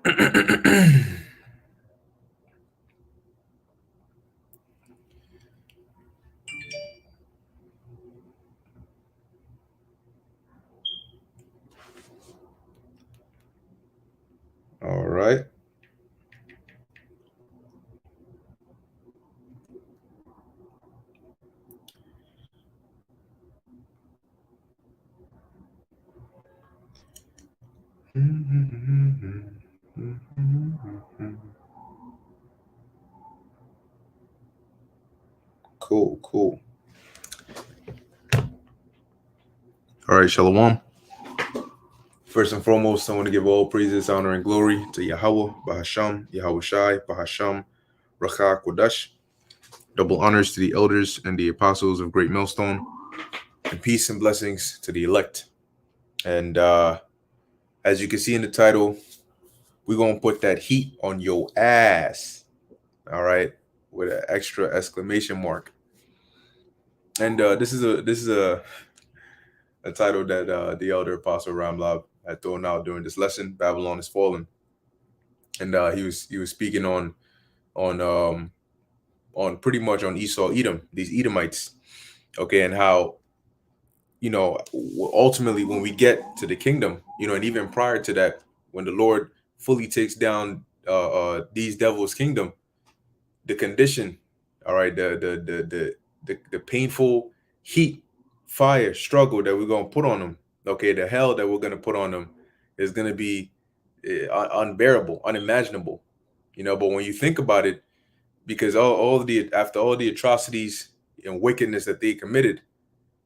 All right. Cool, cool. All right, Shalom. First and foremost, I want to give all praises, honor, and glory to Yahweh, Bahasham, Yahweh Shai, Bahasham, Rachah Kodash. Double honors to the elders and the apostles of Great Millstone, and peace and blessings to the elect. And as you can see in the title, we're going to put that heat on your ass. All right, with an extra exclamation mark. And this is a title that the elder apostle Ramlab had thrown out during this lesson. Babylon is fallen, and he was speaking on pretty much on Esau, Edom, these Edomites, okay, and how ultimately when we get to the kingdom, and even prior to that, when the Lord fully takes down these devils' kingdom, the condition, all right, the painful heat, fire, struggle that we're gonna put on them, okay, the hell that we're gonna put on them is gonna be unbearable, unimaginable, But when you think about it, because after all the atrocities and wickedness that they committed,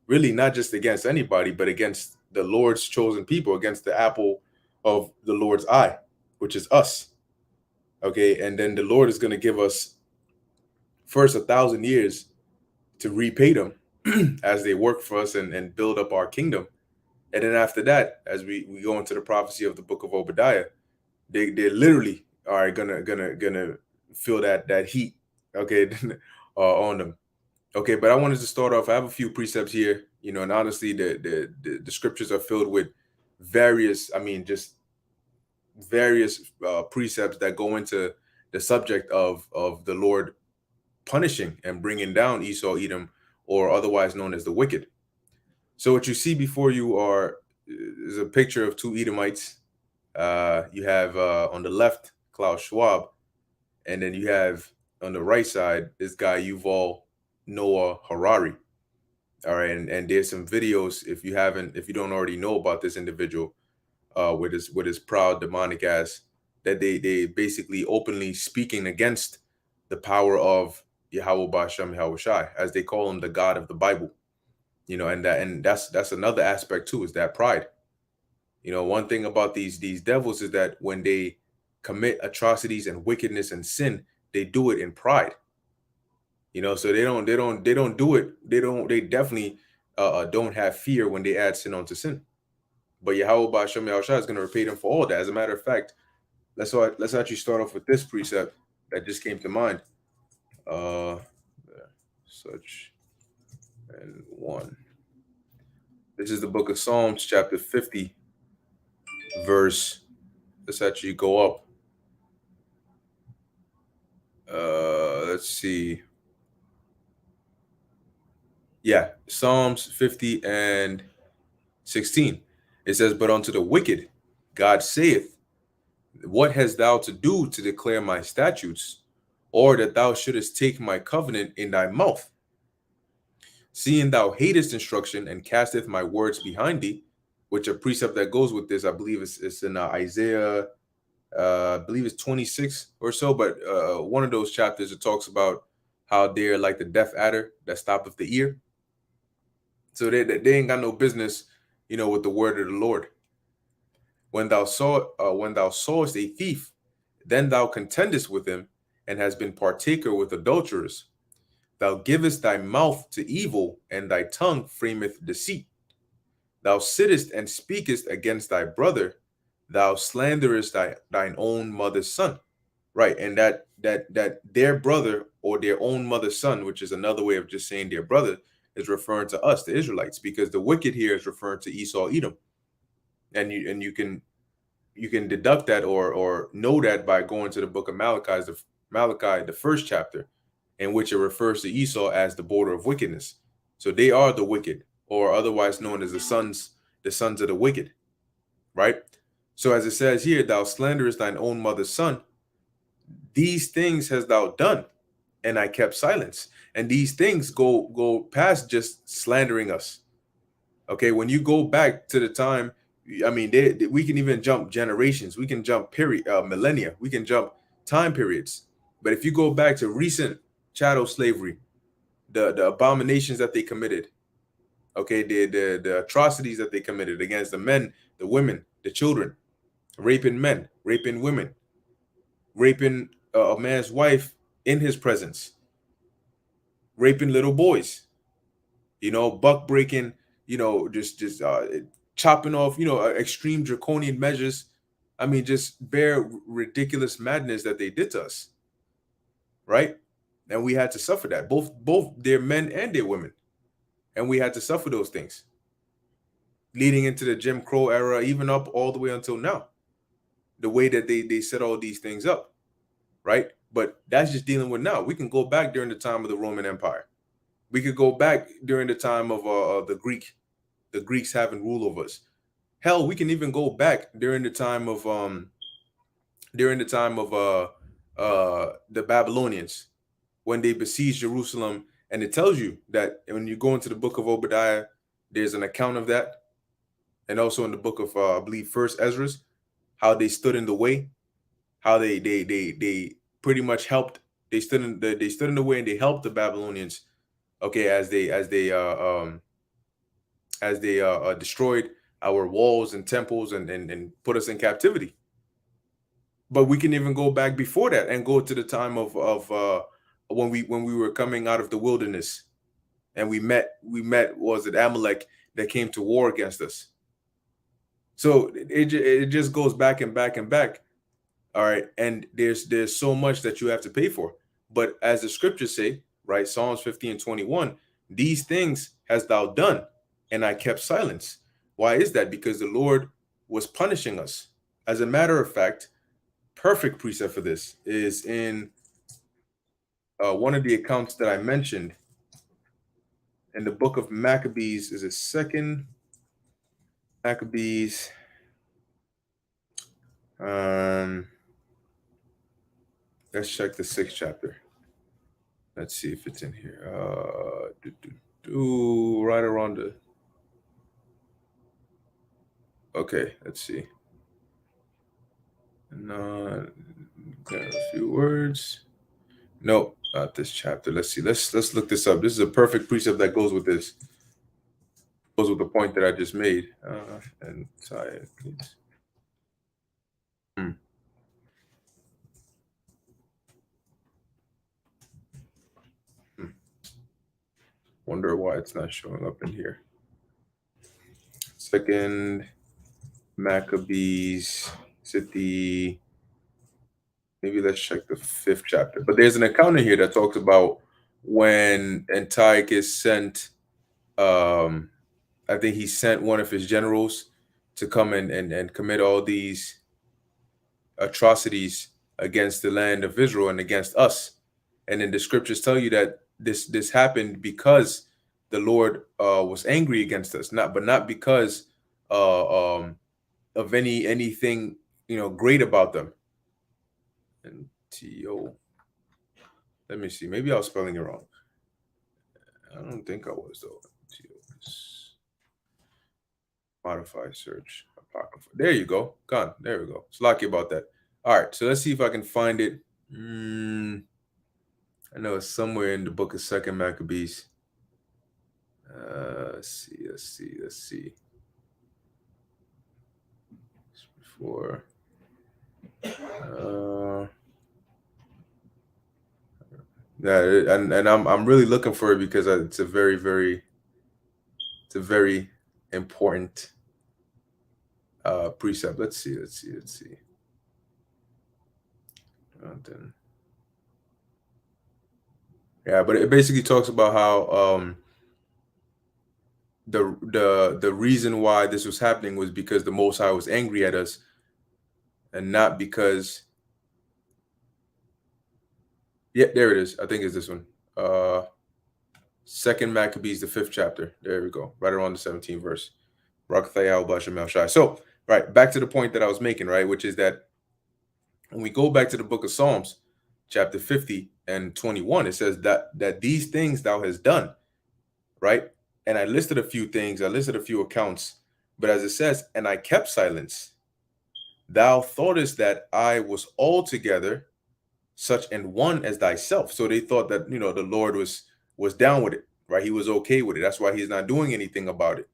really not just against anybody, but against the Lord's chosen people, against the apple of the Lord's eye, which is us, okay, and then the Lord is gonna give us first 1,000 years to repay them as they work for us and build up our kingdom. And then after that, as we go into the prophecy of the book of Obadiah, they literally are gonna feel that heat, okay, on them. Okay, but I wanted to start off. I have a few precepts here, and honestly, the scriptures are filled with various, just various precepts that go into the subject of the Lord punishing and bringing down Esau, Edom, or otherwise known as the wicked. So what you see before you is a picture of two Edomites. You have on the left Klaus Schwab, and then you have on the right side this guy Yuval Noah Harari. All right, and there's some videos if you don't already know about this individual, with his proud demonic ass, that they basically openly speaking against the power of Yahweh Bashem Yahweh Shai, as they call him, the God of the Bible. And that's another aspect too, is that pride. One thing about these devils is that when they commit atrocities and wickedness and sin, they do it in pride. So they don't do it. They definitely don't have fear when they add sin onto sin. But Yahweh Bashem Yahweh Shai is going to repay them for all that. As a matter of fact, let's actually start off with this precept that just came to mind. Uh, such and one. This is the book of Psalms, chapter 50, verse. Let's actually go up. Let's see. Yeah, Psalms 50 and 16. It says, "But unto the wicked, God saith, what hast thou to do to declare my statutes, or that thou shouldest take my covenant in thy mouth? Seeing thou hatest instruction and casteth my words behind thee," which a precept that goes with this, I believe it's in Isaiah, I believe it's 26 or so, but one of those chapters, it talks about how they're like the deaf adder that stoppeth the ear. So they ain't got no business, with the word of the Lord. When thou sawest a thief, then thou contendest with him, and hast been partaker with adulterers. Thou givest thy mouth to evil, and thy tongue frameth deceit. Thou sittest and speakest against thy brother. Thou slanderest thine own mother's son. Right, and that their brother or their own mother's son, which is another way of just saying their brother, is referring to us, the Israelites, because the wicked here is referring to Esau, Edom, and you can you can deduct that or know that by going to the book of Malachi, the first chapter, in which it refers to Esau as the border of wickedness. So they are the wicked, or otherwise known as the sons of the wicked, right? So as it says here, thou slanderest thine own mother's son. These things hast thou done, and I kept silence. And these things go past just slandering us. Okay, when you go back to the time, I mean, we can even jump generations, we can jump millennia, we can jump time periods. But if you go back to recent chattel slavery, the abominations that they committed, okay, the atrocities that they committed against the men, the women, the children, raping men, raping women, raping a man's wife in his presence, raping little boys, buck breaking, just chopping off, extreme draconian measures. I mean, just bare ridiculous madness that they did to us, right? And we had to suffer that, both their men and their women, and we had to suffer those things, leading into the Jim Crow era, even up all the way until now. The way that they set all these things up, right? But that's just dealing with now. We can go back during the time of the Roman Empire. We could go back during the time of the Greeks having rule over us. Hell, we can even go back during the time of the Babylonians, when they besieged Jerusalem. And it tells you that when you go into the book of Obadiah, there's an account of that, and also in the book of I believe First Ezra, how they stood in the way, how they pretty much helped. They stood in the way and they helped the Babylonians. Okay, as they destroyed our walls and temples and put us in captivity. But we can even go back before that and go to the time of when we were coming out of the wilderness, and we met was it Amalek that came to war against us. So it just goes back and back and back. All right, and there's so much that you have to pay for. But as the scriptures say, right, Psalms 50:21, these things hast thou done, and I kept silence. Why is that? Because the Lord was punishing us. As a matter of fact, perfect precept for this is in one of the accounts that I mentioned in the book of Maccabees. Is it second Maccabees? Um, let's check the sixth chapter. Let's see if it's in here. Right around the. Okay, let's see. No, got a few words. Nope, not this chapter. Let's see. Let's look this up. This is a perfect precept that goes with this. Goes with the point that I just made. And sorry, please. Hmm. Hmm. Wonder why it's not showing up in here. Second Maccabees. Is it the? Maybe let's check the fifth chapter. But there's an account in here that talks about when Antiochus sent. I think he sent one of his generals to come and commit all these atrocities against the land of Israel and against us. And then the scriptures tell you that this happened because the Lord was angry against us, not because of anything great about them. And T-O. Let me see. Maybe I was spelling it wrong. I don't think I was though. Modify search apocrypha. There you go. Gone. There we go. It's lucky about that. All right. So let's see if I can find it. I know it's somewhere in the book of Second Maccabees. Let's see. Before. Yeah, and I'm really looking for it because it's a very important precept. Let's see. Then, yeah, but it basically talks about how the reason why this was happening was because the Most High was angry at us and not because, yeah, there it is. I think it's this one. Second Maccabees, the 5th chapter. There we go. Right around the 17th verse. Rakthayal Bashem Shai. So, right, back to the point that I was making, right, which is that when we go back to the book of Psalms, chapter 50 and 21, it says that these things thou hast done, right? And I listed a few things, I listed a few accounts, but as it says, and I kept silence. Thou thoughtest that I was altogether such an one as thyself. So they thought that, the Lord was down with it, right? He was okay with it. That's why he's not doing anything about it.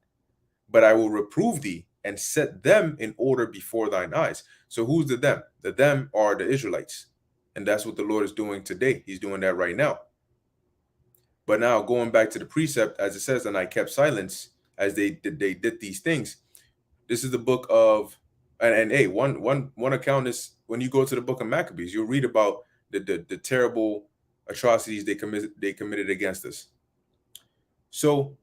But I will reprove thee and set them in order before thine eyes. So who's the them? The them are the Israelites. And that's what the Lord is doing today. He's doing that right now. But now going back to the precept, as it says, and I kept silence as they did these things. This is the book of, and hey, one account is when you go to the book of Maccabees, you'll read about the terrible atrocities they committed against us. So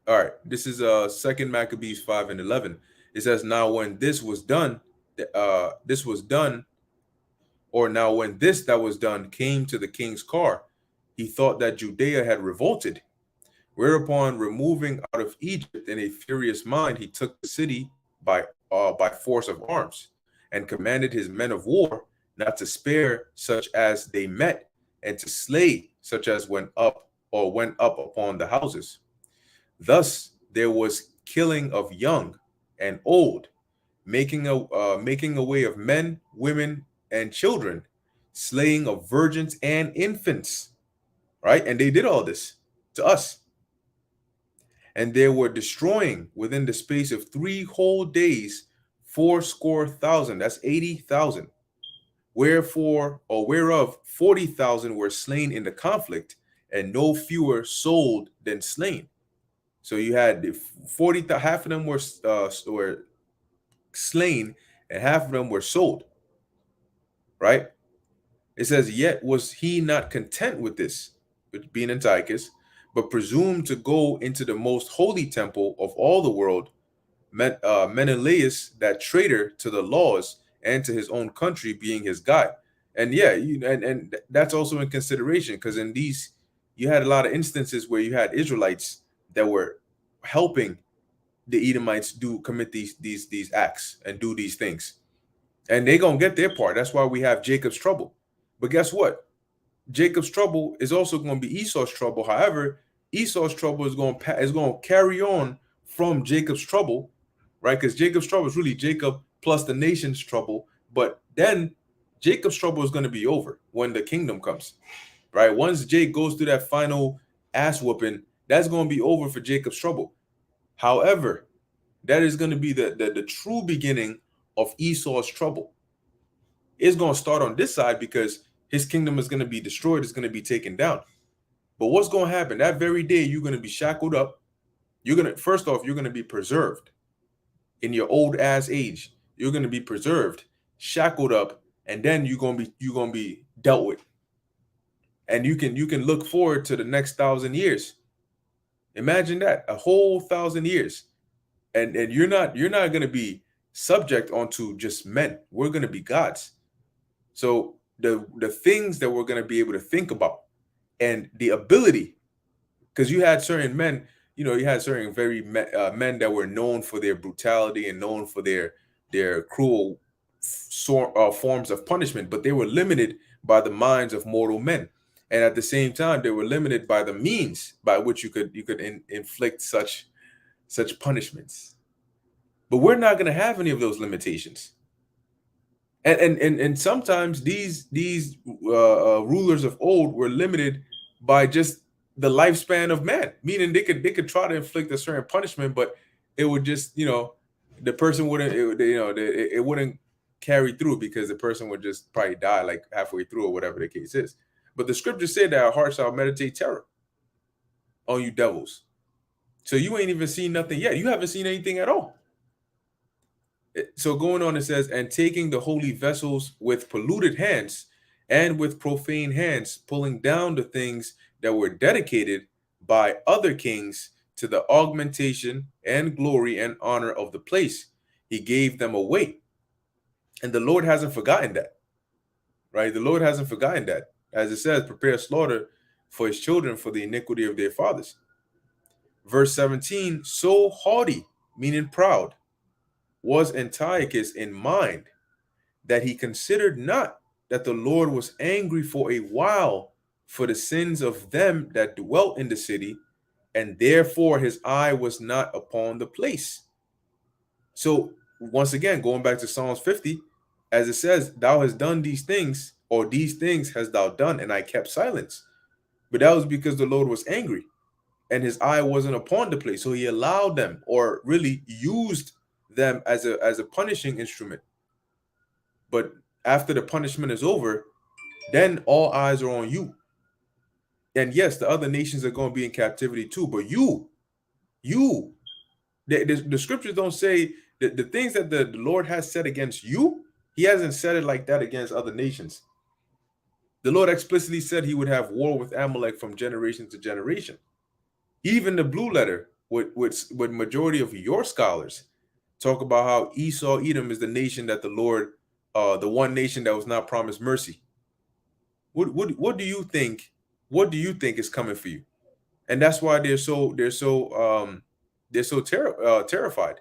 all right, this is Second Maccabees 5 and 11. It says, now when this was done, or now when this that was done came to the king's car, he thought that Judea had revolted. Whereupon, removing out of Egypt in a furious mind, he took the city by force of arms, and commanded his men of war not to spare such as they met, and to slay such as went up upon the houses. Thus there was killing of young and old, making away of men, women, and children, slaying of virgins and infants. Right, and they did all this to us. And they were destroying within the space of 3 whole days 80,000. That's 80,000. Whereof 40,000 were slain in the conflict, and no fewer sold than slain. So you had 40, half of them were slain, and half of them were sold. Right? It says, yet was he not content with this, with being Antiochus, but presumed to go into the most holy temple of all the world, Menelaus, that traitor to the laws and to his own country, being his guide. And yeah, and that's also in consideration, because in these, you had a lot of instances where you had Israelites that were helping the Edomites commit these acts and do these things, and they gonna get their part. That's why we have Jacob's trouble. But guess what? Jacob's trouble is also going to be Esau's trouble. However, Esau's trouble is going to carry on from Jacob's trouble, right? Because Jacob's trouble is really Jacob plus the nation's trouble. But then Jacob's trouble is going to be over when the kingdom comes, right? Once Jake goes through that final ass whooping, that's going to be over for Jacob's trouble. However, that is going to be the true beginning of Esau's trouble. It's going to start on this side because his kingdom is going to be destroyed, it's going to be taken down. But what's going to happen? That very day, you're going to be shackled up. First off, you're going to be preserved in your old ass age. You're going to be preserved, shackled up, and then you're going to be dealt with. And you can look forward to the next 1,000 years. Imagine that, a whole 1,000 years. And you're not going to be subject onto just men. We're going to be gods. So the things that we're going to be able to think about, and the ability, because you had certain men, you had certain men that were known for their brutality and known for their cruel forms of punishment, but they were limited by the minds of mortal men, and at the same time they were limited by the means by which you could inflict such punishments. But we're not going to have any of those limitations. And sometimes these rulers of old were limited by just the lifespan of man, meaning they could try to inflict a certain punishment, but it would just the person wouldn't it wouldn't carry through, because the person would just probably die like halfway through, or whatever the case is. But the scripture said that our hearts shall meditate terror on you devils. So you ain't even seen nothing yet. You haven't seen anything at all. So going on, it says, and taking the holy vessels with polluted hands and with profane hands, pulling down the things that were dedicated by other kings to the augmentation and glory and honor of the place, He gave them away. And the Lord hasn't forgotten that, right? The Lord hasn't forgotten that. As it says, prepare slaughter for his children for the iniquity of their fathers. Verse 17, so haughty, meaning proud, was Antiochus in mind, that he considered not that the Lord was angry for a while for the sins of them that dwelt in the city, and therefore his eye was not upon the place. So once again, going back to Psalms 50, as it says, thou hast done these things, or these things hast thou done, and I kept silence. But that was because the Lord was angry and his eye wasn't upon the place. So he allowed them, or really used them as a punishing instrument. But after the punishment is over, then all eyes are on you. And yes, the other nations are going to be in captivity too, but you, the scriptures don't say that the things that the Lord has said against you, he hasn't said it like that against other nations. The Lord explicitly said he would have war with Amalek from generation to generation. Even the blue letter, with majority of your scholars talk about how Esau, Edom is the nation that the Lord, the one nation that was not promised mercy. What do you think? What do you think is coming for you? And that's why they're so terrified.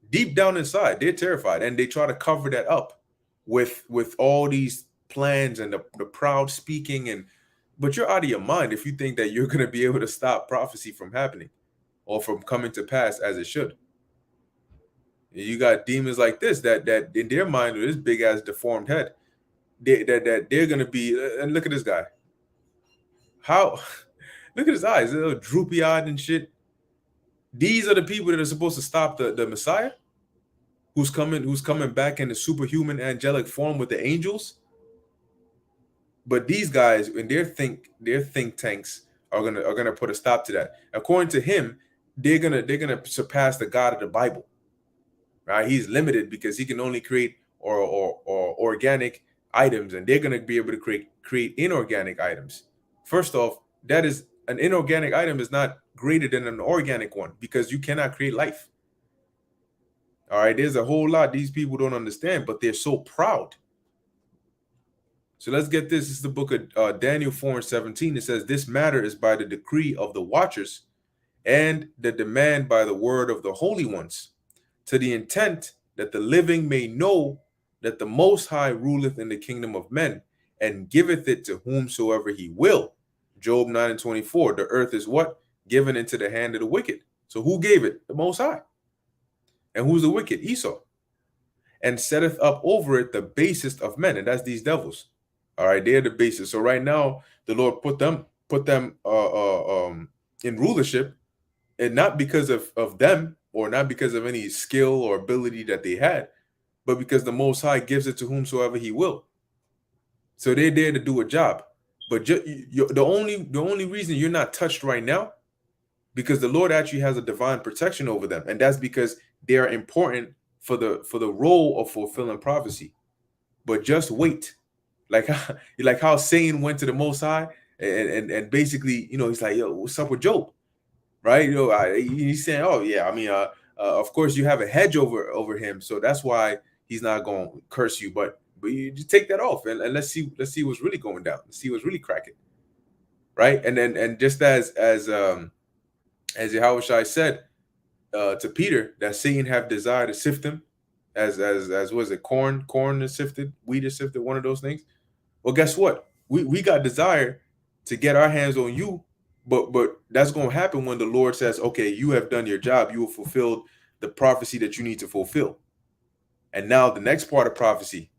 Deep down inside, they're terrified, and they try to cover that up with all these plans and the proud speaking. And but you're out of your mind if you think that you're going to be able to stop prophecy from happening or from coming to pass as it should. You got demons like this that in their mind, with this big ass deformed head, that they're going to be. And look at this guy. How? Look at his eyes, they're droopy eyed and shit. These are the people that are supposed to stop the Messiah, who's coming back in the superhuman angelic form with the angels. But these guys, in their think tanks, are gonna put a stop to that. According to him, they're gonna surpass the God of the Bible. Right? He's limited because he can only create or organic items, and they're gonna be able to create inorganic items. First off, that is an inorganic item is not greater than an organic one because you cannot create life. All right, there's a whole lot these people don't understand, but they're so proud. So let's get this. This is the book of Daniel 4:17. It says, this matter is by the decree of the watchers and the demand by the word of the holy ones, to the intent that the living may know that the Most High ruleth in the kingdom of men and giveth it to whomsoever he will. Job 9:24. The earth is what? Given into the hand of the wicked. So who gave it? The Most High. And who's the wicked? Esau. And setteth up over it the basest of men, and that's these devils. All right, they're the basest. So right now, the Lord put them in rulership, and not because of them, or not because of any skill or ability that they had, but because the Most High gives it to whomsoever he will. So they're there to do a job. But the only reason you're not touched right now, because the Lord actually has a divine protection over them, and that's because they are important for the role of fulfilling prophecy. But just wait, like how Satan went to the Most High and basically, he's like, yo, what's up with Job, right? He's saying, oh yeah, I mean, of course you have a hedge over him, so that's why he's not going to curse you, but you just take that off and let's see what's really going down. Let's see what's really cracking, right? And just as Yahushua said to Peter, that Satan have desire to sift him, as was it, corn is sifted, wheat is sifted, one of those things. Well, guess what? We got desire to get our hands on you, but that's going to happen when the Lord says, okay, you have done your job, you have fulfilled the prophecy that you need to fulfill. And now the next part of prophecy,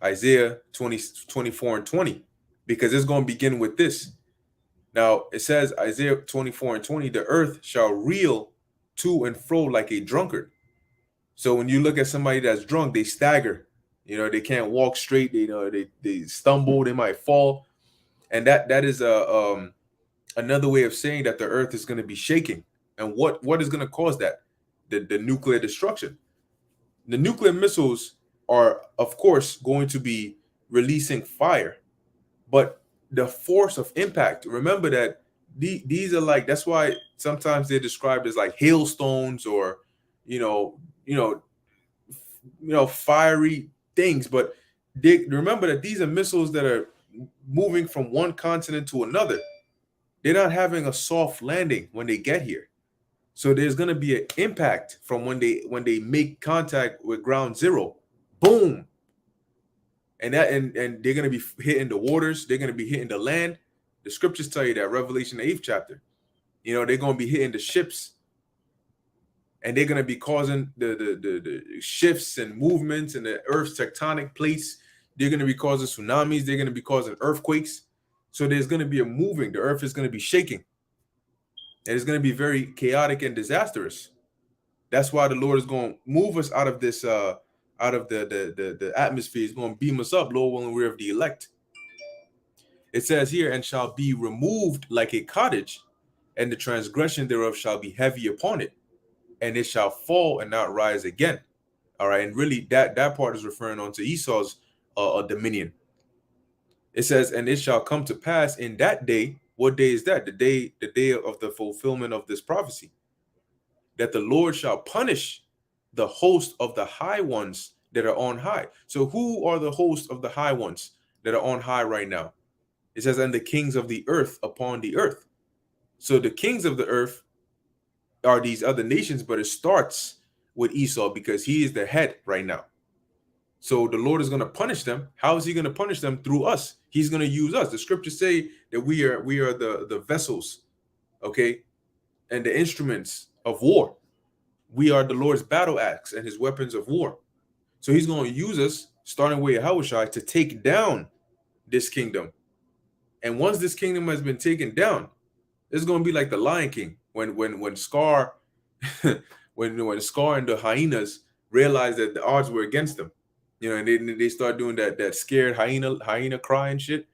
Isaiah 24:20, because it's going to begin with this. Now it says, Isaiah 24:20, the earth shall reel to and fro like a drunkard. So when you look at somebody that's drunk, they stagger, they can't walk straight, they stumble, they might fall. And that is another way of saying that the earth is going to be shaking. And what is going to cause that? The nuclear destruction. The nuclear missiles are, of course, going to be releasing fire, but the force of impact, remember that these are like, that's why sometimes they're described as like hailstones, or you know, fiery things. But they remember that these are missiles that are moving from one continent to another. They're not having a soft landing when they get here. So there's going to be an impact from when they make contact with ground zero. Boom. And they're going to be hitting the waters, they're going to be hitting the land. The scriptures tell you that, Revelation, the 8th chapter. They're going to be hitting the ships, and they're going to be causing the shifts and movements in the earth's tectonic plates. They're going to be causing tsunamis, they're going to be causing earthquakes. So there's going to be a moving, the earth is going to be shaking, and it's going to be very chaotic and disastrous. That's why the Lord is going to move us out of this out of the atmosphere. He's going to beam us up, Lord willing, we're of the elect. It says here, and shall be removed like a cottage, and the transgression thereof shall be heavy upon it, and it shall fall and not rise again. All right, and really that part is referring on to Esau's dominion. It says, and it shall come to pass in that day. What day is that? The day of the fulfillment of this prophecy, that the Lord shall punish the host of the high ones that are on high. So who are the hosts of the high ones that are on high right now? It says, and the kings of the earth upon the earth. So the kings of the earth are these other nations, but it starts with Esau because he is the head right now. So the Lord is going to punish them. How is he going to punish them? Through us. He's going to use us. The scriptures say that we are the vessels, okay, and the instruments of war. We are the Lord's battle axe and his weapons of war. So he's going to use us, starting with Yahushua, to take down this kingdom. And once this kingdom has been taken down, it's going to be like the Lion King when Scar when Scar and the hyenas realized that the odds were against them. And they start doing that scared hyena cry and shit.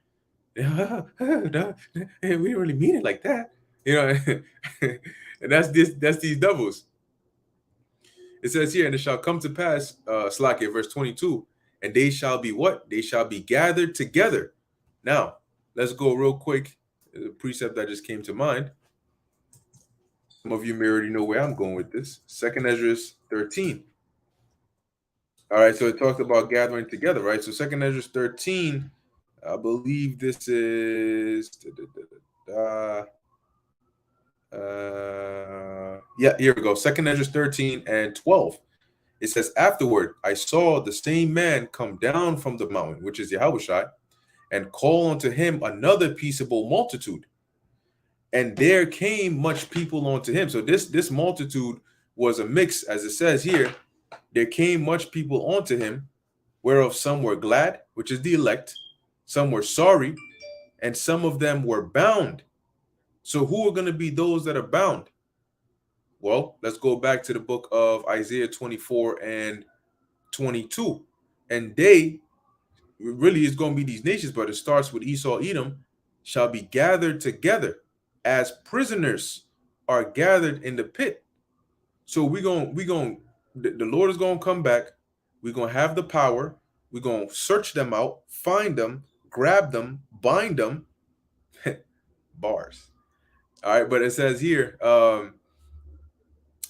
We didn't really mean it like that. And that's these devils. It says here, and it shall come to pass, Slakia, verse 22, and they shall be what? They shall be gathered together. Now, let's go real quick. The precept that just came to mind. Some of you may already know where I'm going with this. 2nd Ezra 13. All right, so it talks about gathering together, right? So 2nd Ezra 13, I believe this is here we go. 2nd Ezra 13 and 12. It says, afterward, I saw the same man come down from the mountain, which is Yahushua, and call unto him another peaceable multitude. And there came much people unto him. So this multitude was a mix, as it says here. There came much people unto him, whereof some were glad, which is the elect, some were sorry, and some of them were bound. So who are going to be those that are bound? Well, let's go back to the book of Isaiah 24 and 22. And they really is going to be these nations, but it starts with Esau, Edom, shall be gathered together as prisoners are gathered in the pit. So the Lord is going to come back. We're going to have the power. We're going to search them out, find them, grab them, bind them. Bars. All right, but it says here,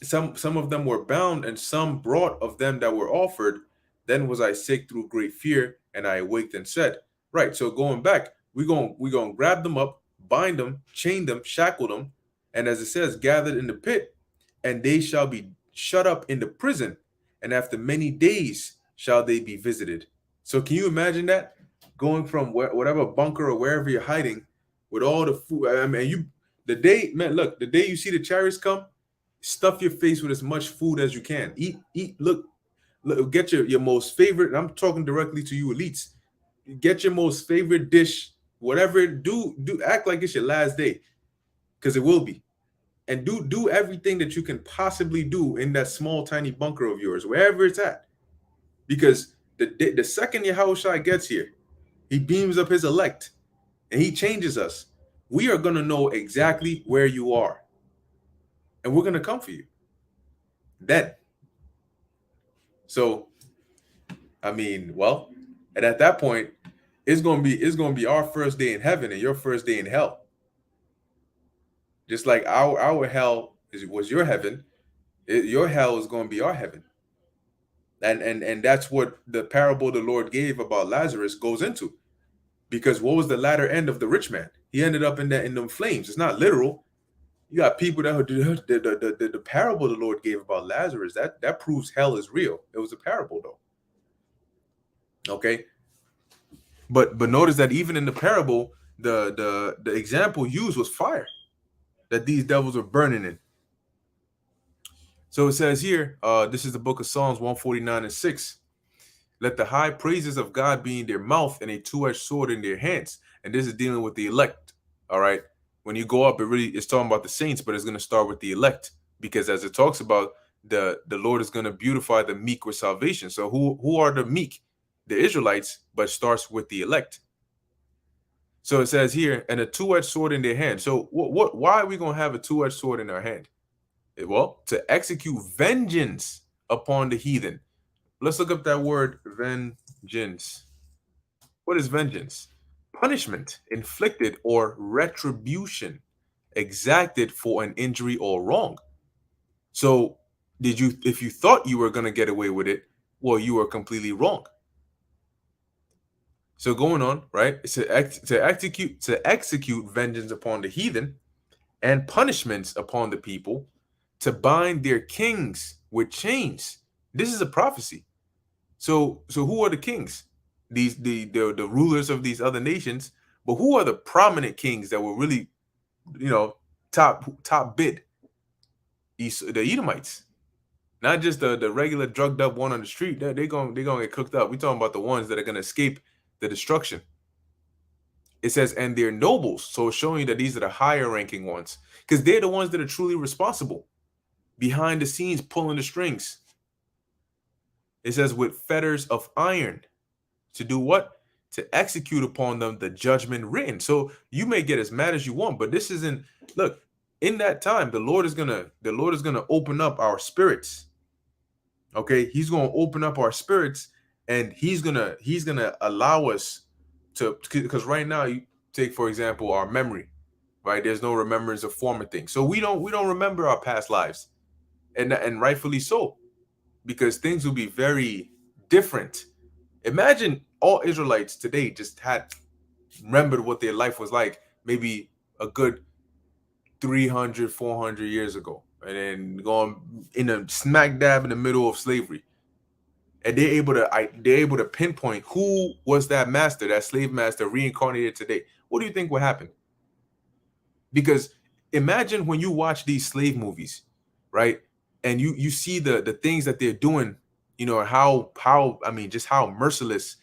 some of them were bound, and some brought of them that were offered. Then was I sick through great fear, and I awaked and said, right. So going back, we're going to grab them up, bind them, chain them, shackle them, and as it says, gathered in the pit, and they shall be shut up in the prison, and after many days shall they be visited. So can you imagine that? Going from whatever bunker or wherever you're hiding with all the food. I mean, the day you see the chariots come, stuff your face with as much food as you can. Eat, look, get your most favorite, and I'm talking directly to you elites. Get your most favorite dish, whatever, do act like it's your last day, because it will be. And do everything that you can possibly do in that small, tiny bunker of yours, wherever it's at. Because the second Yahushua gets here, he beams up his elect, and he changes us. We are going to know exactly where you are, and we're going to come for you then. So, I mean, well, and at that point, it's going to be our first day in heaven and your first day in hell. Just like our hell was your heaven, your hell is going to be our heaven. And that's what the parable the Lord gave about Lazarus goes into. Because what was the latter end of the rich man? He ended up in them flames. It's not literal. You got people that the parable the Lord gave about Lazarus, that proves hell is real. It was a parable though. Okay. But notice that even in the parable, the example used was fire that these devils were burning in. So it says here, this is the book of Psalms 149:6. Let the high praises of God be in their mouth and a two-edged sword in their hands. And this is dealing with the elect. All right. When you go up, it's talking about the saints, but it's going to start with the elect, because as it talks about, the Lord is going to beautify the meek with salvation. So who are the meek? The Israelites, but starts with the elect. So it says here, and a two-edged sword in their hand. So why are we going to have a two-edged sword in our hand? Well, to execute vengeance upon the heathen. Let's look up that word, vengeance. What is vengeance? Punishment inflicted or retribution exacted for an injury or wrong. So, if you thought you were going to get away with it, well, you were completely wrong. So going on, right? To execute vengeance upon the heathen and punishments upon the people, to bind their kings with chains. This is a prophecy. So who are the kings? These the rulers of these other nations, but who are the prominent kings that were really, top bid? The Edomites, not just the regular drugged up one on the street. They gonna get cooked up. We talking about the ones that are gonna escape the destruction. It says, and they're nobles, so it's showing you that these are the higher ranking ones, because they're the ones that are truly responsible, behind the scenes pulling the strings. It says with fetters of iron. To do what? To execute upon them the judgment written. So you may get as mad as you want, but this isn't. Look, in that time, the Lord is gonna open up our spirits. Okay, He's gonna open up our spirits, and He's gonna allow us to, because right now, you take for example our memory, right? There's no remembrance of former things, so we don't remember our past lives, and rightfully so, because things will be very different. Imagine all Israelites today just had remembered what their life was like maybe a good 300, 400 years ago, and then going in a smack dab in the middle of slavery. And they're able to pinpoint who was that master, that slave master reincarnated today. What do you think would happen? Because imagine when you watch these slave movies, right? And you see the things that they're doing, how I mean, just how merciless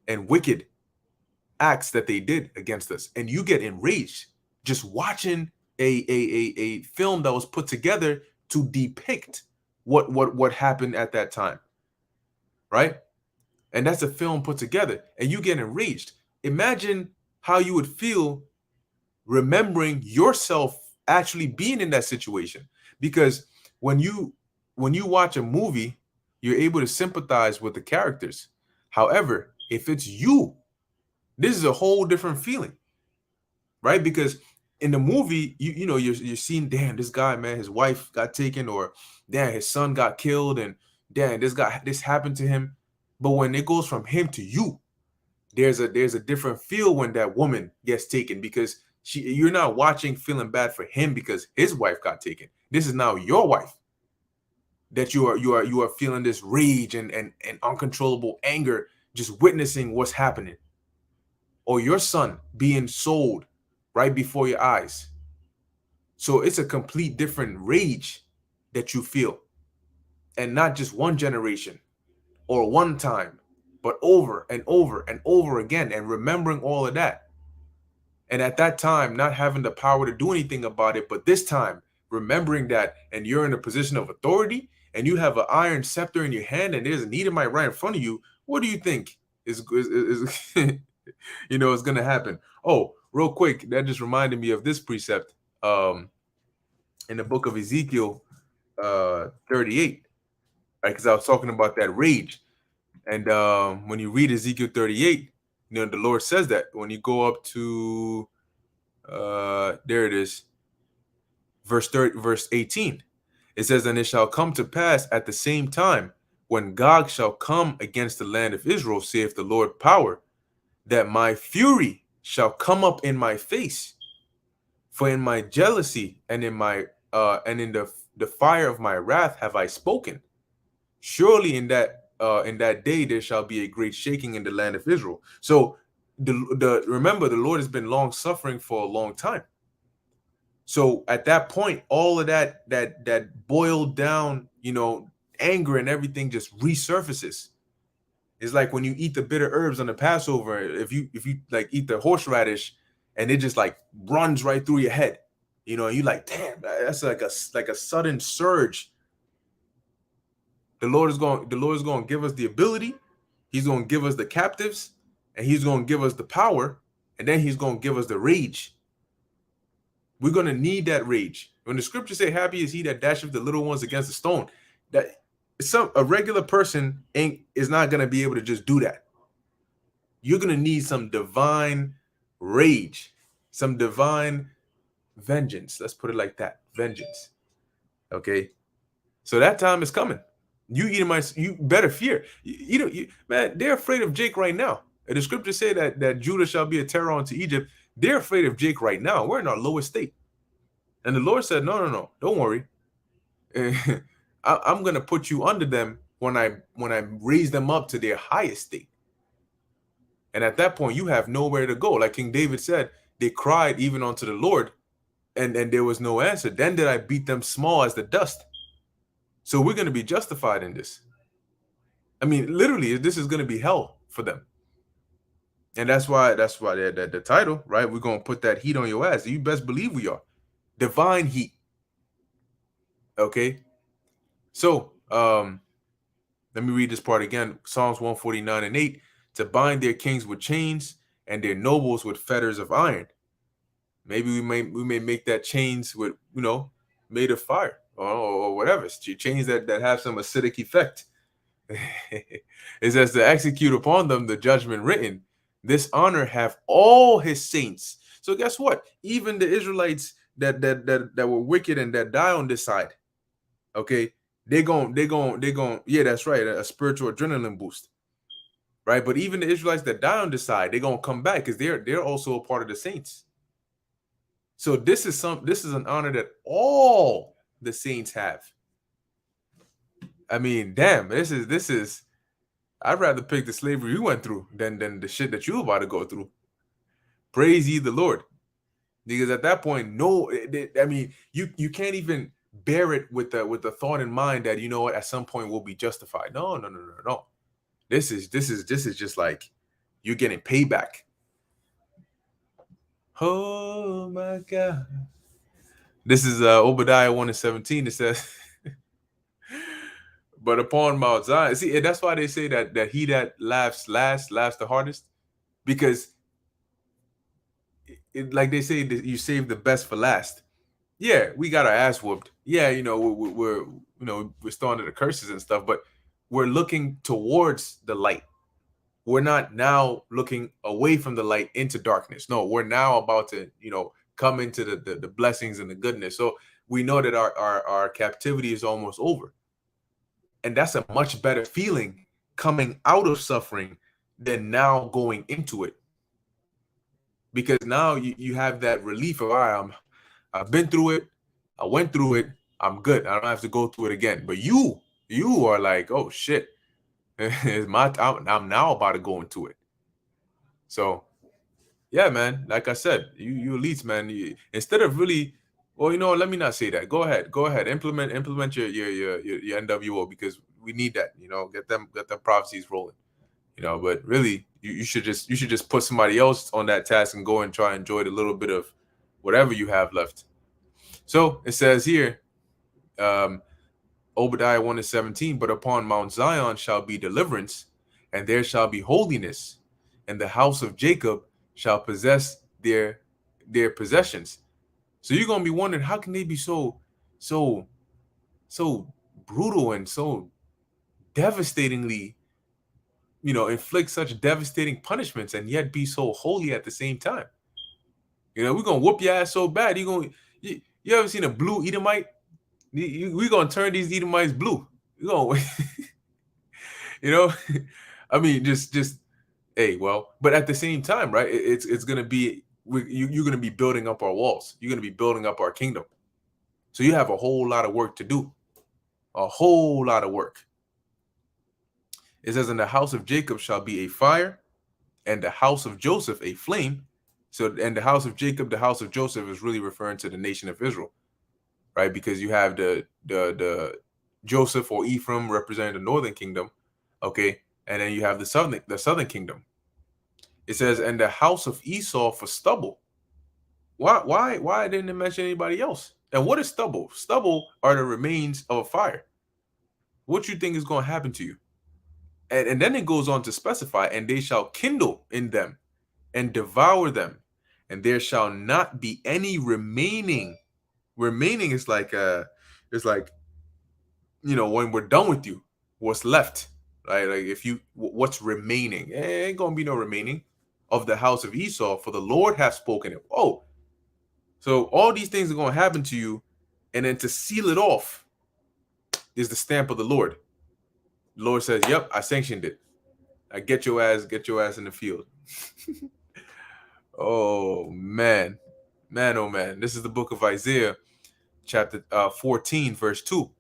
and wicked acts that they did against us, and you get enraged just watching a film that was put together to depict what happened at that time, right? And that's a film put together, and you get enraged. Imagine how you would feel remembering yourself actually being in that situation, because when you watch a movie, you're able to sympathize with the characters. However, if it's you, this is a whole different feeling, right? Because in the movie, you're seeing, damn, this guy, man, his wife got taken, or damn, his son got killed, and damn, this happened to him. But when it goes from him to you, there's a different feel when that woman gets taken, because you're not watching feeling bad for him because his wife got taken. This is now your wife that you are feeling this rage and uncontrollable anger, just witnessing what's happening, or your son being sold right before your eyes. So it's a complete different rage that you feel, and not just one generation or one time, but over and over and over again, and remembering all of that. And at that time, not having the power to do anything about it, but this time remembering that, and you're in a position of authority, and you have an iron scepter in your hand, and there's an Edomite right in front of you. What do you think is is going to happen? Oh, real quick, that just reminded me of this precept in the book of Ezekiel 38, right? Because I was talking about that rage. And when you read Ezekiel 38, the Lord says that when you go up to there it is, verse 18, it says, and it shall come to pass at the same time when Gog shall come against the land of Israel, saith the Lord power, that my fury shall come up in my face, for in my jealousy and in the fire of my wrath have I spoken. Surely in that day there shall be a great shaking in the land of Israel. So the remember, the Lord has been long suffering for a long time. So at that point, all of that boiled down, anger and everything just resurfaces. It's like when you eat the bitter herbs on the Passover. If you like eat the horseradish, and it just like runs right through your head, and you like, damn, that's like a sudden surge. The Lord is going to give us the ability. He's going to give us the captives, and he's going to give us the power, and then he's going to give us the rage. We're going to need that rage. When the scriptures say, happy is he that dasheth the little ones against the stone, that a regular person is not going to be able to just do that. You're going to need some divine rage, some divine vengeance. Let's put it like that. Vengeance. Okay. So that time is coming. You Edomites, you better fear. Man, they're afraid of Jake right now. And the scriptures say that Judah shall be a terror unto Egypt. They're afraid of Jake right now. We're in our lowest state. And the Lord said, no, don't worry. I'm going to put you under them when I raise them up to their highest state. And at that point, you have nowhere to go. Like King David said, they cried even unto the Lord, and there was no answer. Then did I beat them small as the dust. So we're going to be justified in this. I mean, literally, this is going to be hell for them. And that's why the title, right? We're going to put that heat on your ass. You best believe we are. Divine heat. Okay. So, let me read this part again. Psalms 149:8. To bind their kings with chains and their nobles with fetters of iron. Maybe we may make that chains with, made of fire or whatever. Chains that have some acidic effect. It says to execute upon them the judgment written. This honor have all his saints. So guess what? Even the Israelites that were wicked and that die on this side, okay, they're going, yeah, that's right, a spiritual adrenaline boost. Right, but even the Israelites that die on this side, they're gonna come back because they're also a part of the saints. So this is an honor that all the saints have. I mean, damn, this is. I'd rather pick the slavery you went through than the shit that you're about to go through. Praise ye the Lord, because at that point, I mean, you can't even bear it with the thought in mind that what, at some point we'll be justified. No. This is just like you're getting payback. Oh my God. This is Obadiah 1:17. It says, but upon Mount Zion. See, that's why they say that he that laughs last laughs the hardest. Because like they say, that you save the best for last. Yeah, we got our ass whooped. Yeah, we're still under the curses and stuff, but we're looking towards the light. We're not now looking away from the light into darkness. No, we're now about to, come into the blessings and the goodness. So we know that our captivity is almost over. And that's a much better feeling coming out of suffering than now going into it. Because now you have that relief of, all right, I've been through it. I went through it. I'm good. I don't have to go through it again. But you are like, oh shit. It's my time. I'm now about to go into it. So, yeah, man. Like I said, you elites, man. Instead of really, well, let me not say that. Go ahead. Implement your NWO, because we need that. Get them prophecies rolling. But really, you should just put somebody else on that task and go and try and enjoy the little bit of whatever you have left. So it says here, Obadiah 1:17, but upon Mount Zion shall be deliverance, and there shall be holiness, and the house of Jacob shall possess their possessions. So you're gonna be wondering, how can they be so brutal and so devastatingly, inflict such devastating punishments and yet be so holy at the same time? We're gonna whoop your ass so bad. You ever seen a blue Edomite? We're gonna turn these Edomites blue. you know. I mean, just hey, well, but at the same time, right? It's gonna be you're gonna be building up our walls. You're gonna be building up our kingdom. So you have a whole lot of work to do. A whole lot of work. It says, "In the house of Jacob shall be a fire, and the house of Joseph a flame." So, and the house of Jacob, the house of Joseph is really referring to the nation of Israel, right? Because you have the Joseph or Ephraim representing the northern kingdom, okay, and then you have the southern kingdom. It says, "And the house of Esau for stubble." Why didn't it mention anybody else? And what is stubble? Stubble are the remains of a fire. What you think is going to happen to you? And then it goes on to specify, "And they shall kindle in them and devour them, and there shall not be any remaining." Remaining is like it's like, when we're done with you, what's left, right? Like, if you what's remaining, ain't gonna be no remaining of the house of Esau, for the Lord hath spoken it. Oh, so all these things are gonna happen to you, and then to seal it off is the stamp of the Lord. The Lord says, "Yep, I sanctioned it. I get your ass in the field." Oh man, man, oh man. This is the book of Isaiah, chapter 14, verse 2.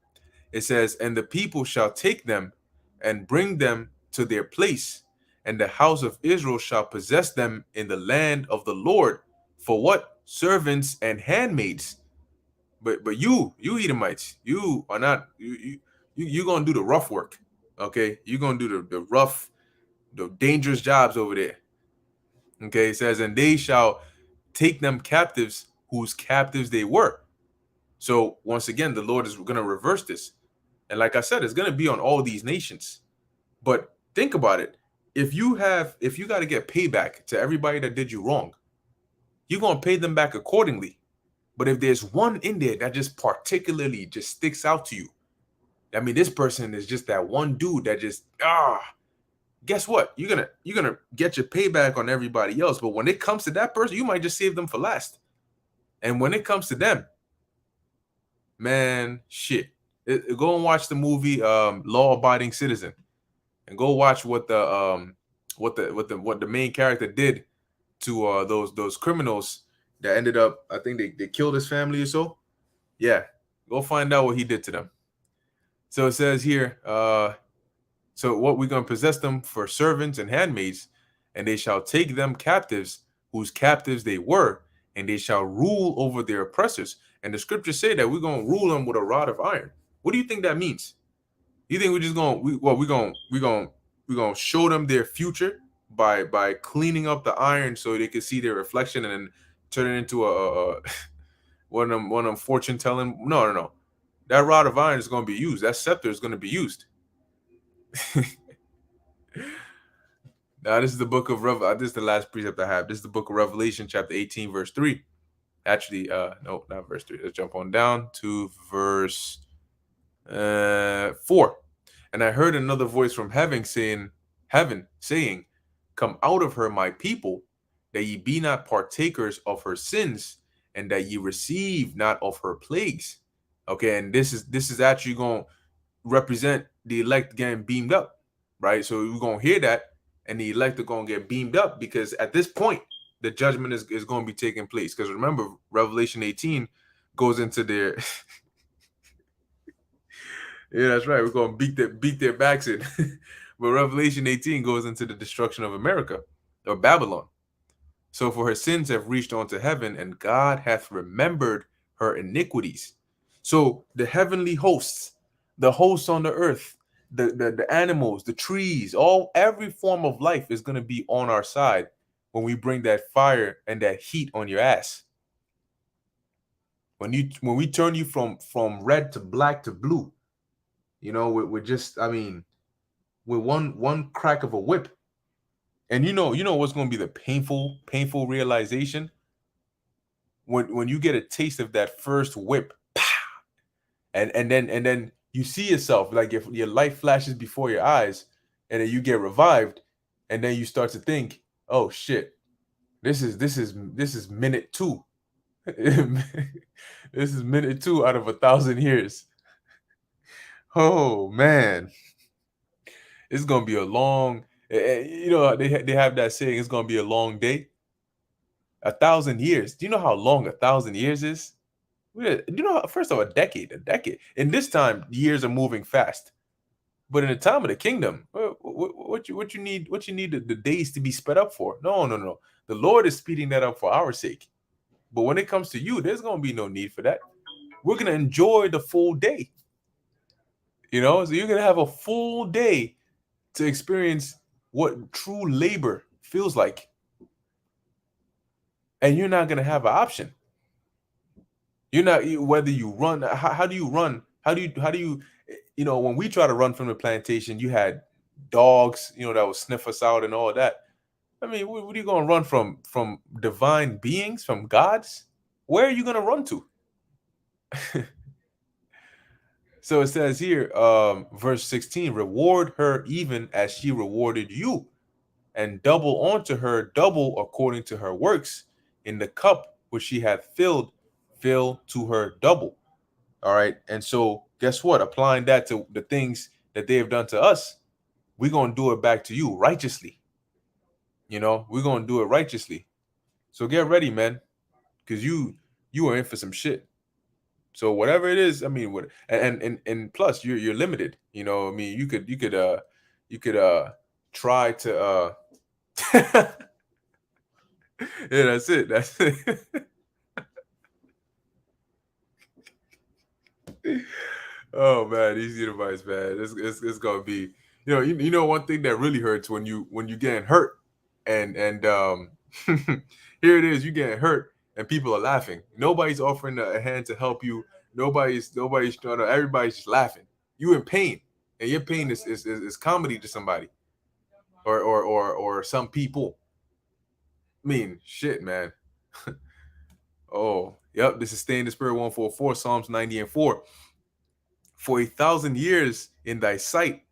It says, "And the people shall take them and bring them to their place, and the house of Israel shall possess them in the land of the Lord, for what? Servants and handmaids." But you Edomites, you are not you gonna do the rough work. Okay, you're gonna do the rough, the dangerous jobs over there. Okay, it says, "And they shall take them captives whose captives they were." So once again, the Lord is going to reverse this. And like I said, it's going to be on all these nations. But think about it. If you got to get payback to everybody that did you wrong, you're going to pay them back accordingly. But if there's one in there that just particularly just sticks out to you, I mean, this person is just that one dude that just, guess what? You're gonna get your payback on everybody else. But when it comes to that person, you might just save them for last. And when it comes to them, man, shit. Go and watch the movie Law Abiding Citizen, and go watch what the main character did to those criminals that ended up, I think they killed his family or so. Yeah, go find out what he did to them. So it says here, so what, we're going to possess them for servants and handmaids, and they shall take them captives whose captives they were, and they shall rule over their oppressors. And the scriptures say that we're going to rule them with a rod of iron. What do you think that means? You think we're just going we're going to show them their future by cleaning up the iron so they can see their reflection and then turn it into a one of them fortune telling? No, no, no. That rod of iron is going to be used. That scepter is going to be used. Now, this is the book of this is the last precept I have. This is the book of Revelation, chapter 18, verse 3. Actually, no, not verse 3. Let's jump on down to verse 4. "And I heard another voice from heaven saying, Come out of her, my people, that ye be not partakers of her sins, and that ye receive not of her plagues." Okay, and this is actually going to represent the elect getting beamed up, right? So we're going to hear that, and the elect are going to get beamed up, because at this point, the judgment is going to be taking place. Because remember, Revelation 18 goes into their yeah, that's right. We're going to beat their backs in. But Revelation 18 goes into the destruction of America, or Babylon. "So for her sins have reached unto heaven, and God hath remembered her iniquities." So the heavenly hosts, the hosts on the earth, the animals, the trees, every form of life is going to be on our side when we bring that fire and that heat on your ass. When we turn you from red to black to blue, we're just, I mean, with one crack of a whip. And what's going to be the painful realization? When you get a taste of that first whip, and then you see yourself, like, if your light flashes before your eyes, and then you get revived, and then you start to think, "Oh shit, this is minute 2." This is minute 2 out of 1,000 years. Oh man. It's gonna be a long. You know they have that saying. It's gonna be a long day. 1,000 years. Do you know how long 1,000 years is? You know, first of all, a decade, a decade. In this time, years are moving fast. But in the time of the kingdom, what you need the days to be sped up for? No, no, no. The Lord is speeding that up for our sake. But when it comes to you, there's gonna be no need for that. We're gonna enjoy the full day. You know, so you're gonna have a full day to experience what true labor feels like, and you're not gonna have an option. You're not whether you run. How do you run? How do you? You know, when we try to run from the plantation, you had dogs, you know, that would sniff us out and all that. I mean, what are you gonna run from? From divine beings, from gods? Where are you gonna run to? So it says here, verse 16, reward her even as she rewarded you, and double onto her double according to her works. In the cup which she hath filled, fill to her double. All right. And so guess what? Applying that to the things that they have done to us, we're gonna do it back to you righteously. You know, we're gonna do it righteously. So get ready, man, because you are in for some shit. So whatever it is, I mean, what and plus you're limited. You know, I mean, you could try to yeah, that's it. That's it. Oh man, these unifies, man. It's gonna be, you know one thing that really hurts when you getting hurt, and here it is, you getting hurt and people are laughing. Nobody's offering a hand to help you. Nobody's trying to. Everybody's just laughing. You in pain, and your pain is comedy to somebody or some people. I mean, shit, man. Oh, yep. This is Stay in the Spirit 144, Psalms 90 and 4. For 1,000 years in thy sight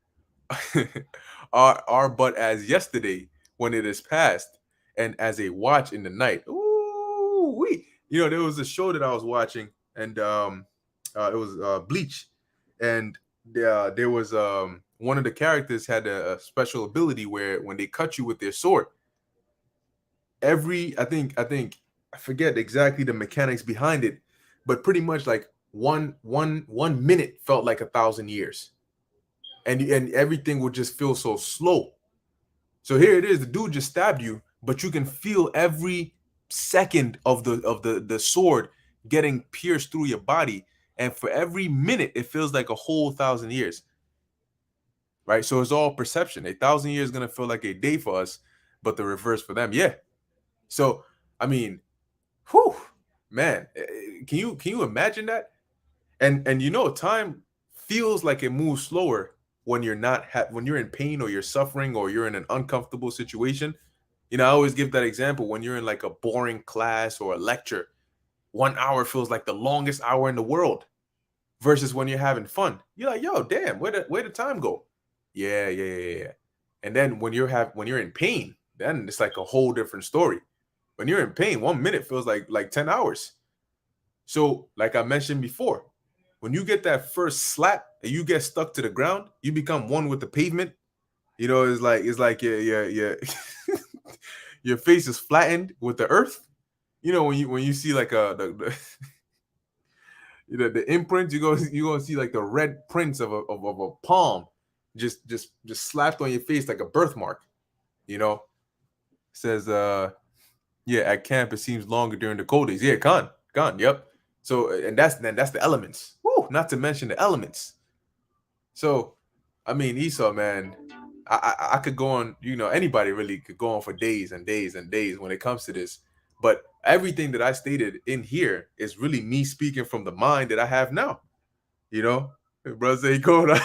are but as yesterday when it is past, and as a watch in the night. Ooh, we. You know, there was a show that I was watching, and it was Bleach, and there was one of the characters had a special ability where when they cut you with their sword, I forget exactly the mechanics behind it, but pretty much like one minute felt like 1,000 years, and everything would just feel so slow. So here it is, the dude just stabbed you, but you can feel every second of the sword getting pierced through your body, and for every minute it feels like a whole 1,000 years, right? So it's all perception. 1,000 years is gonna feel like a day for us, but the reverse for them, yeah. So I mean, whew, man, can you imagine that? And you know, time feels like it moves slower when you're not when you're in pain or you're suffering or you're in an uncomfortable situation. You know, I always give that example when you're in like a boring class or a lecture. 1 hour feels like the longest hour in the world, versus when you're having fun. You're like, yo, damn, where did time go? Yeah, yeah, yeah, yeah. And then when you're in pain, then it's like a whole different story. When you're in pain, 1 minute feels like 10 hours. So, like I mentioned before, when you get that first slap and you get stuck to the ground, you become one with the pavement. You know, it's like your your face is flattened with the earth. You know, when you see like the you know, the imprint, you gonna see like the red prints of a palm just slapped on your face like a birthmark. You know, it says yeah, at camp it seems longer during the cold days. Yeah, gone. Yep. So and that's the elements. Woo, not to mention the elements. So, I mean, Esau, man, I could go on. You know, anybody really could go on for days and days and days when it comes to this. But everything that I stated in here is really me speaking from the mind that I have now. You know, brother say go.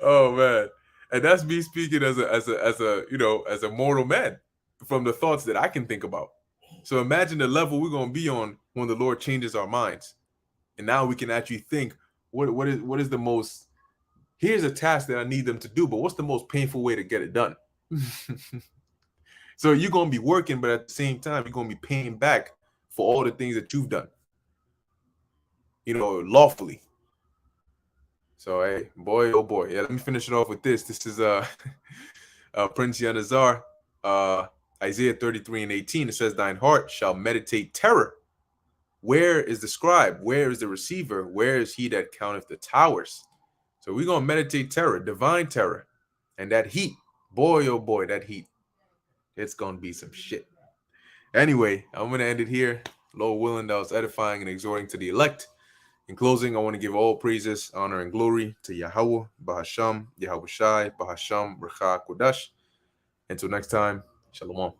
Oh man, and that's me speaking as a as a mortal man from the thoughts that I can think about. So imagine the level we're gonna be on when the Lord changes our minds, and now we can actually think what is the most. Here's a task that I need them to do, but what's the most painful way to get it done? So you're gonna be working, but at the same time you're gonna be paying back for all the things that you've done, lawfully. So hey, boy, oh boy. Yeah, let me finish it off with this. This is Prince Yanazar, Isaiah 33 and 18. It says, "Thine heart shall meditate terror. Where is the scribe? Where is the receiver? Where is he that counteth the towers?" So we're gonna meditate terror, divine terror. And that heat, boy, oh boy, that heat. It's gonna be some shit. Anyway, I'm gonna end it here. Lord willing, that was edifying and exhorting to the elect. In closing, I want to give all praises, honor, and glory to Yahweh, Bahasham, Yahweh Shai, Bahasham, Racha Kodash. Until next time, Shalom.